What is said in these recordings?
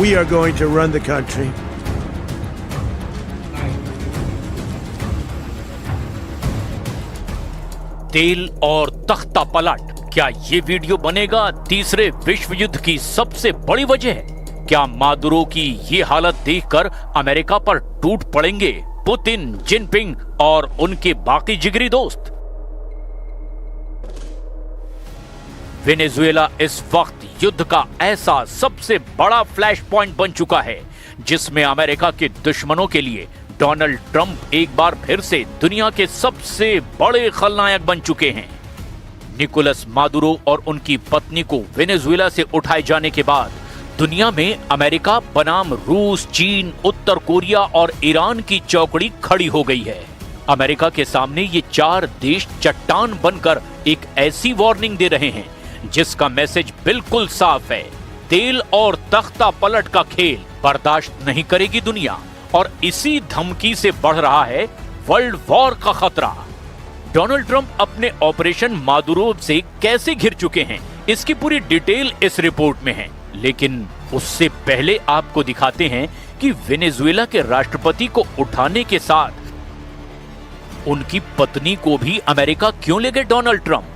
We are going to run the country. तेल और तख्ता पलट, क्या ये वीडियो बनेगा तीसरे विश्व युद्ध की सबसे बड़ी वजह? क्या मादुरो की ये हालत देखकर अमेरिका पर टूट पड़ेंगे पुतिन, जिनपिंग और उनके बाकी जिगरी दोस्त? वेनेजुएला इस वक्त युद्ध का ऐसा सबसे बड़ा फ्लैश पॉइंट बन चुका है जिसमें अमेरिका के दुश्मनों के लिए डोनाल्ड ट्रंप एक बार फिर से दुनिया के सबसे बड़े खलनायक बन चुके हैं। निकोलस मादुरो और उनकी पत्नी को वेनेजुएला से उठाए जाने के बाद दुनिया में अमेरिका बनाम रूस, चीन, उत्तर कोरिया और ईरान की चौकड़ी खड़ी हो गई है। अमेरिका के सामने ये चार देश चट्टान बनकर एक ऐसी वार्निंग दे रहे हैं जिसका मैसेज बिल्कुल साफ है, तेल और तख्ता पलट का खेल बर्दाश्त नहीं करेगी दुनिया, और इसी धमकी से बढ़ रहा है वर्ल्ड वॉर का खतरा। डोनाल्ड ट्रंप अपने ऑपरेशन मादुरो से कैसे घिर चुके हैं, इसकी पूरी डिटेल इस रिपोर्ट में है। लेकिन उससे पहले आपको दिखाते हैं कि वेनेजुएला के राष्ट्रपति को उठाने के साथ उनकी पत्नी को भी अमेरिका क्यों ले गए डोनाल्ड ट्रंप?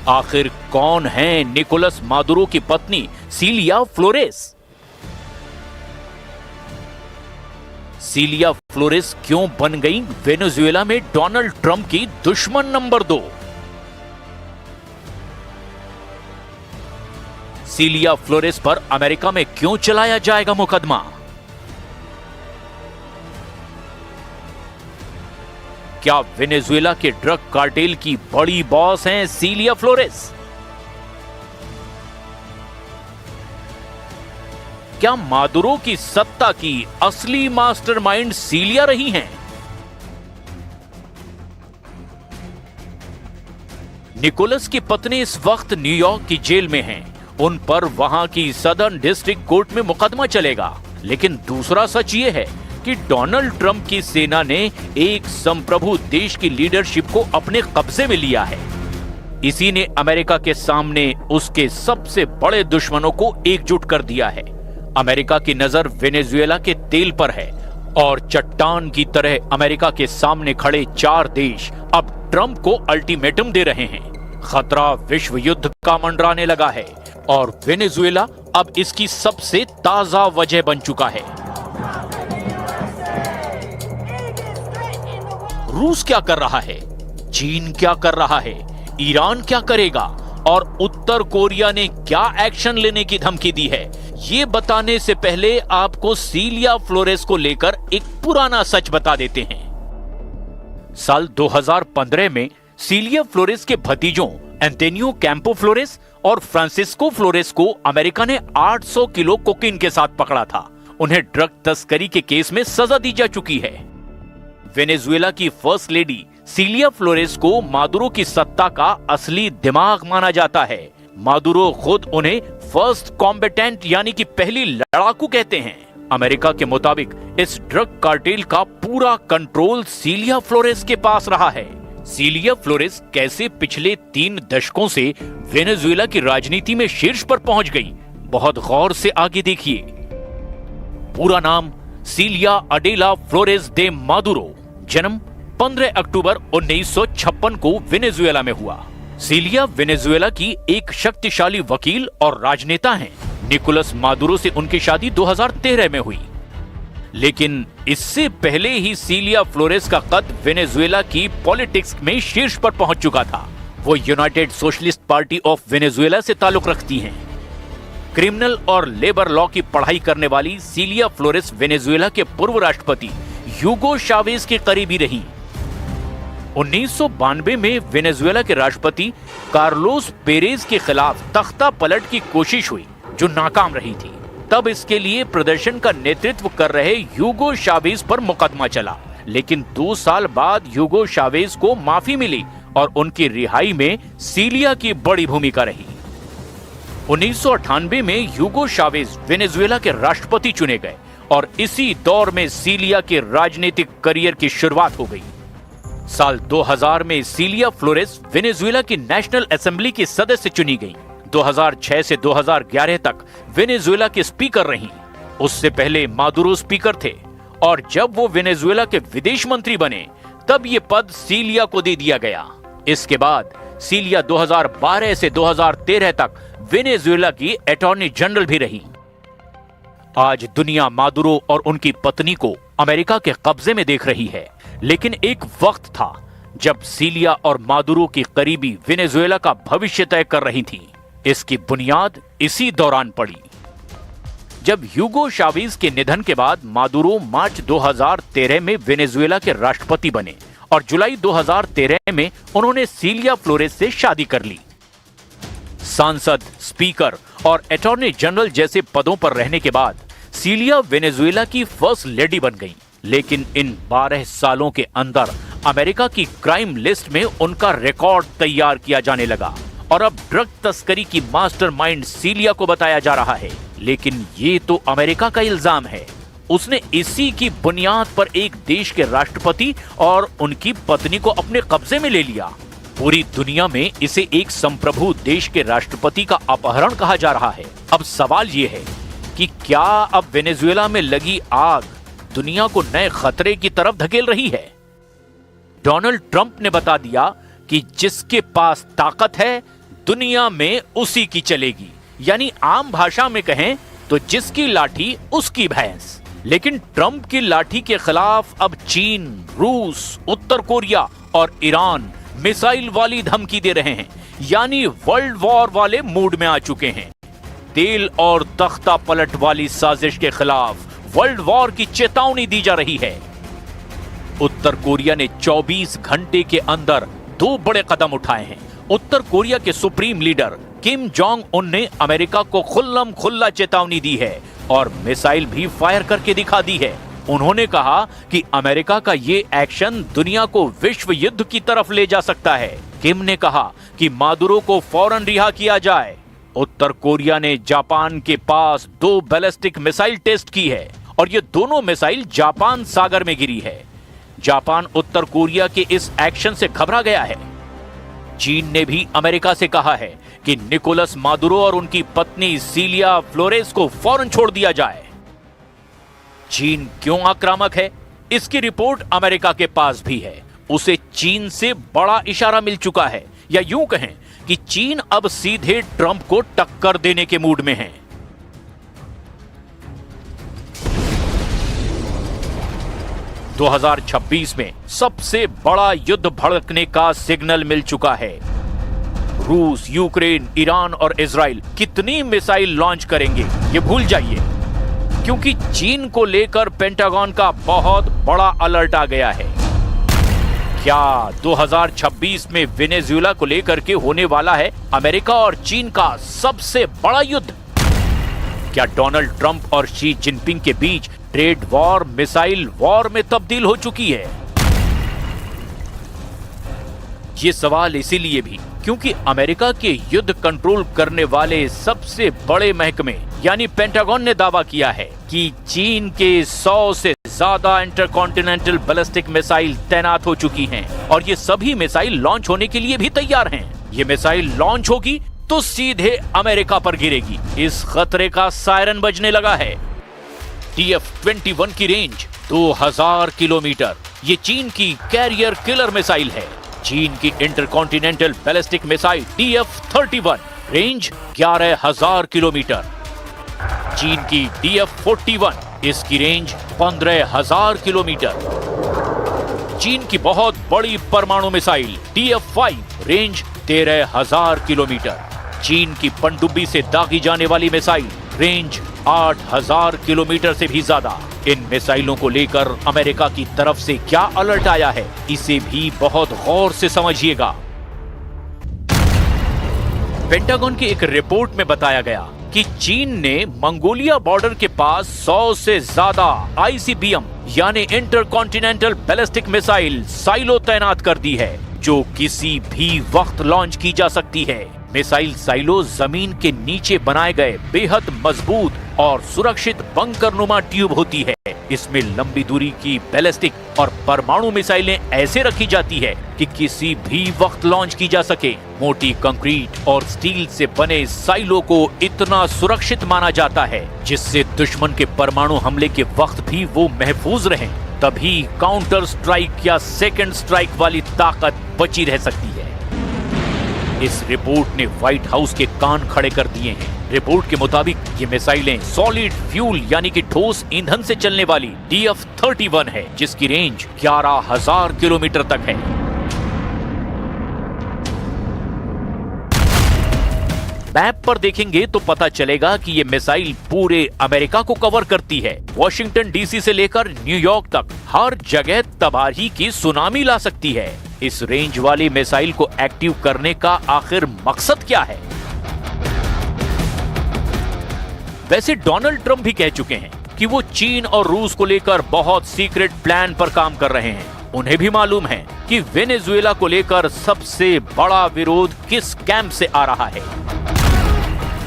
आखिर कौन है निकोलस मादुरो की पत्नी सीलिया फ्लोरेस? सीलिया फ्लोरेस क्यों बन गई वेनेजुएला में डोनाल्ड ट्रंप की दुश्मन नंबर 2? सीलिया फ्लोरेस पर अमेरिका में क्यों चलाया जाएगा मुकदमा? क्या वेनेजुएला के ड्रग कार्टेल की बड़ी बॉस हैं सीलिया फ्लोरेस? क्या मादुरो की सत्ता की असली मास्टरमाइंड सीलिया रही हैं? निकोलस की पत्नी इस वक्त न्यूयॉर्क की जेल में हैं। उन पर वहां की सदर्न डिस्ट्रिक्ट कोर्ट में मुकदमा चलेगा। लेकिन दूसरा सच ये है कि डोनाल्ड ट्रंप की सेना ने एक संप्रभु देश की लीडरशिप को अपने कब्जे में लिया है। इसी ने अमेरिका के सामने उसके सबसे बड़े दुश्मनों को एकजुट कर दिया है। अमेरिका की नजर वेनेजुएला के तेल पर है और चट्टान की तरह अमेरिका के सामने खड़े चार देश अब ट्रंप को अल्टीमेटम दे रहे हैं। खतरा विश्व युद्ध का मंडराने लगा है और वेनेजुएला अब इसकी सबसे ताजा वजह बन चुका है। रूस क्या कर रहा है, चीन क्या कर रहा है, ईरान क्या करेगा और उत्तर कोरिया ने क्या एक्शन लेने की धमकी दी है, ये बताने से पहले आपको सीलिया फ्लोरेस को लेकर एक पुराना सच बता देते हैं। साल 2015 में सीलिया फ्लोरेस के भतीजों एंटोनियो कैंपो फ्लोरेस और फ्रांसिस्को फ्लोरेस को अमेरिका ने 800 किलो कोकीन के साथ पकड़ा था। उन्हें ड्रग तस्करी के केस में सजा दी जा चुकी है। वेनेजुएला की फर्स्ट लेडी सीलिया फ्लोरेस को मादुरो की सत्ता का असली दिमाग माना जाता है। मादुरो खुद उन्हें फर्स्ट कॉम्बेटेंट यानी कि पहली लड़ाकू कहते हैं। अमेरिका के मुताबिक इस ड्रग कार्टेल का पूरा कंट्रोल सीलिया फ्लोरेस के पास रहा है। सीलिया फ्लोरेस कैसे पिछले 3 दशकों से वेनेजुएला की राजनीति में शीर्ष पर पहुंच गई, बहुत गौर से आगे देखिए। पूरा नाम सीलिया अडेला फ्लोरेस दे मादुरो, जन्म 15 अक्टूबर 1956 को वेनेजुएला में हुआ। सीलिया वेनेजुएला की एक शक्तिशाली वकील और राजनेता हैं। निकोलस मादुरो से उनकी शादी 2013 में हुई। लेकिन इससे पहले ही सीलिया फ्लोरेस का कद वेनेजुएला की पॉलिटिक्स में शीर्ष पर पहुंच चुका था। वो United socialist party of Venezuela से ताल्लुक रखती हैं। क्रिमिनल और लेबर लॉ की पढ़ाई करने वाली सीलिया फ्लोरेस वेनेजुएला के पूर्व राष्ट्रपति ह्यूगो चावेज के करीबी रही। 1992 में वेनेजुएला के राष्ट्रपति कार्लोस पेरेज के खिलाफ तख्ता पलट की कोशिश हुई जो नाकाम रही थी। तब इसके लिए प्रदर्शन का नेतृत्व कर रहे ह्यूगो चावेज पर मुकदमा चला। लेकिन 2 साल बाद ह्यूगो चावेज को माफी मिली और उनकी रिहाई में सीलिया की बड़ी भूमिका रही। 1998 में ह्यूगो चावेज वेनेजुएला के राष्ट्रपति चुने गए और इसी दौर में सीलिया के राजनीतिक करियर की शुरुआत हो गई। साल 2000 में सीलिया फ्लोरेस वेनेजुएला की नेशनल असेंबली की सदस्य चुनी गई। 2006 से 2011 तक वेनेजुएला के स्पीकर रहीं। उससे पहले मादुरो स्पीकर थे और जब वो वेनेजुएला के विदेश मंत्री बने तब ये पद सीलिया को दे दिया गया। इसके बाद सीलिया 2012 से 2013 तक वेनेजुएला की अटॉर्नी जनरल भी रही। आज दुनिया मादुरो और उनकी पत्नी को अमेरिका के कब्जे में देख रही है, लेकिन एक वक्त था जब सीलिया और मादुरो की करीबी वेनेजुएला का भविष्य तय कर रही थी। इसकी बुनियाद इसी दौरान पड़ी जब ह्यूगो चावेज के निधन के बाद मादुरो मार्च 2013 में वेनेजुएला के राष्ट्रपति बने और जुलाई 2013 में उन्होंने सीलिया फ्लोरेस से शादी कर ली। सांसद, स्पीकर और अटॉर्नी जनरल जैसे पदों पर रहने के बाद सीलिया वेनेजुएला की फर्स्ट लेडी बन गईं। लेकिन इन 12 सालों के अंदर अमेरिका की क्राइम लिस्ट में उनका रिकॉर्ड तैयार किया जाने लगा और अब ड्रग तस्करी की मास्टरमाइंड सीलिया को बताया जा रहा है। लेकिन ये तो अमेरिका का इल्जाम है। उसने इसी की बुनियाद पर एक देश के राष्ट्रपति और उनकी पत्नी को अपने कब्जे में ले लिया। पूरी दुनिया में इसे एक संप्रभु देश के राष्ट्रपति का अपहरण कहा जा रहा है। अब सवाल ये है कि क्या अब वेनेजुएला में लगी आग दुनिया को नए खतरे की तरफ धकेल रही है? डोनाल्ड ट्रंप ने बता दिया कि जिसके पास ताकत है दुनिया में उसी की चलेगी, यानी आम भाषा में कहें तो जिसकी लाठी उसकी भैंस। लेकिन ट्रंप की लाठी के खिलाफ अब चीन, रूस, उत्तर कोरिया और ईरान मिसाइल वाली धमकी दे रहे हैं, यानी वर्ल्ड वॉर वाले मूड में आ चुके हैं। तेल और तख्ता पलट वाली साजिश के खिलाफ वर्ल्ड वॉर की चेतावनी दी जा रही है। उत्तर कोरिया ने 24 घंटे के अंदर 2 बड़े कदम उठाए हैं। उत्तर कोरिया के supreme leader Kim Jong Un ने अमेरिका को खुल्लम खुल्ला चेतावनी दी है और मिसाइल भी फायर करके दिखा दी है। उन्होंने कहा कि अमेरिका का ये एक्शन दुनिया को विश्व युद्ध की तरफ ले जा सकता है। किम ने कहा कि मादुरो को फौरन रिहा किया जाए। उत्तर कोरिया ने जापान के पास 2 बैलिस्टिक मिसाइल टेस्ट की है और ये दोनों मिसाइल जापान सागर में गिरी है। जापान उत्तर कोरिया के इस एक्शन से घबरा गया है। चीन ने भी अमेरिका से कहा है कि निकोलस मादुरो और उनकी पत्नी सीलिया फ्लोरेस को फौरन छोड़ दिया जाए। चीन क्यों आक्रामक है, इसकी रिपोर्ट अमेरिका के पास भी है। उसे चीन से बड़ा इशारा मिल चुका है, या यूं कहें कि चीन अब सीधे ट्रंप को टक्कर देने के मूड में है। दो 2026 में सबसे बड़ा युद्ध भड़कने का सिग्नल मिल चुका है। रूस, यूक्रेन, ईरान और इजराइल कितनी मिसाइल लॉन्च करेंगे ये भूल जाइए, क्योंकि चीन को लेकर पेंटागन का बहुत बड़ा अलर्ट आ गया है। क्या 2026 में वेनेजुएला को लेकर के होने वाला है अमेरिका और चीन का सबसे बड़ा युद्ध? क्या डोनाल्ड ट्रंप और शी जिनपिंग के बीच ट्रेड वॉर मिसाइल वॉर में तब्दील हो चुकी है? ये सवाल इसीलिए भी क्योंकि अमेरिका के युद्ध कंट्रोल करने वाले सबसे बड़े महकमे यानी पेंटागन ने दावा किया है कि चीन के 100 से ज्यादा इंटरकॉन्टिनेंटल बैलिस्टिक मिसाइल तैनात हो चुकी हैं और ये सभी मिसाइल लॉन्च होने के लिए भी तैयार हैं। ये मिसाइल लॉन्च होगी तो सीधे अमेरिका पर गिरेगी। इस खतरे का सायरन बजने लगा है। TF-21 की रेंज 2000 किलोमीटर। ये चीन की कैरियर किलर मिसाइल है। चीन की intercontinental ballistic missile TF-31 range 11000 kilometre. चीन की DF-41 इसकी रेंज 15000 किलोमीटर। चीन की बहुत बड़ी परमाणु मिसाइल TF-5 रेंज 13000 किलोमीटर। चीन की पनडुब्बी से दागी जाने वाली मिसाइल रेंज 8000 किलोमीटर से भी ज्यादा। इन मिसाइलों को लेकर अमेरिका की तरफ से क्या अलर्ट आया है, इसे भी बहुत गौर से समझिएगा। पेंटागन की एक रिपोर्ट में बताया गया कि चीन ने मंगोलिया बॉर्डर के पास 100 से ज्यादा ICBM यानी इंटरकॉन्टिनेंटल बैलिस्टिक मिसाइल साइलो तैनात कर दी है, जो किसी भी वक्त लॉन्च की जा सकती है। मिसाइल साइलो जमीन के नीचे बनाए गए बेहद मजबूत और सुरक्षित बंकर नुमा ट्यूब होती है इसमें लंबी दूरी की बैलिस्टिक और परमाणु मिसाइलें ऐसे रखी जाती है कि किसी भी वक्त लॉन्च की जा सके। मोटी कंक्रीट और स्टील से बने इस साइलो को इतना सुरक्षित माना जाता है जिससे दुश्मन के परमाणु हमले के वक्त भी वो महफूज रहें। तभी काउंटर स्ट्राइक या सेकंड स्ट्राइक वाली ताकत बची रह सकती है। इस रिपोर्ट ने व्हाइट हाउस के कान खड़े कर दिए हैं। रिपोर्ट के मुताबिक ये मिसाइलें सॉलिड फ्यूल यानी कि ठोस ईंधन से चलने वाली DF-31 है, जिसकी रेंज 11,000 किलोमीटर तक है। मैप पर देखेंगे तो पता चलेगा कि ये मिसाइल पूरे अमेरिका को कवर करती है। वॉशिंगटन DC से लेकर न्यूयॉर्क तक हर जगह तबाही की सुनामी ला सकती है। इस रेंज वाली मिसाइल को एक्टिव करने का आखिर मकसद क्या है? वैसे डोनाल्ड ट्रंप भी कह चुके हैं कि वो चीन और रूस को लेकर बहुत सीक्रेट प्लान पर काम कर रहे हैं। उन्हें भी मालूम है कि वेनेजुएला को लेकर सबसे बड़ा विरोध किस कैंप से आ रहा है।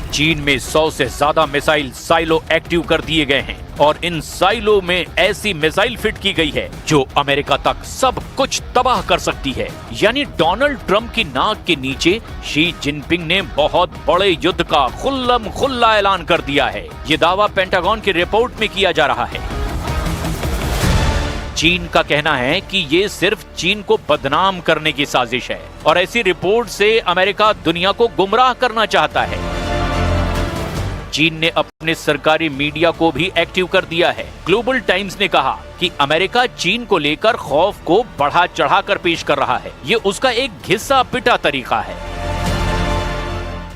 चीन में 100 से ज्यादा मिसाइल साइलो एक्टिव कर दिए गए हैं और इन साइलो में ऐसी मिसाइल फिट की गई है जो अमेरिका तक सब कुछ तबाह कर सकती है। यानी डोनाल्ड ट्रंप की नाक के नीचे शी जिनपिंग ने बहुत बड़े युद्ध का खुल्लम खुल्ला ऐलान कर दिया है। ये दावा पेंटागन की रिपोर्ट में किया जा रहा है। चीन का कहना है कि ये सिर्फ चीन को बदनाम करने की साजिश है और ऐसी रिपोर्ट से अमेरिका दुनिया को गुमराह करना चाहता है। चीन ने अपने सरकारी मीडिया को भी एक्टिव कर दिया है। ग्लोबल टाइम्स ने कहा कि अमेरिका चीन को लेकर खौफ को बढ़ा चढ़ाकर पेश कर रहा है। ये उसका एक घिसा पिटा तरीका है।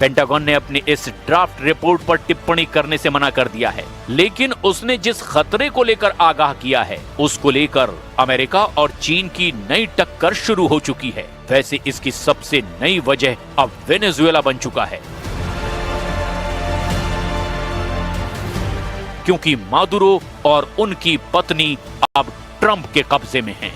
पेंटागन ने अपनी इस ड्राफ्ट रिपोर्ट पर टिप्पणी करने से मना कर दिया है, लेकिन उसने जिस खतरे को लेकर आगाह किया है उसको लेकर अमेरिका और चीन की नई टक्कर शुरू हो चुकी है। वैसे इसकी सबसे नई वजह अब वेनेजुएला बन चुका है, क्योंकि मादुरो और उनकी पत्नी अब ट्रंप के कब्जे में हैं।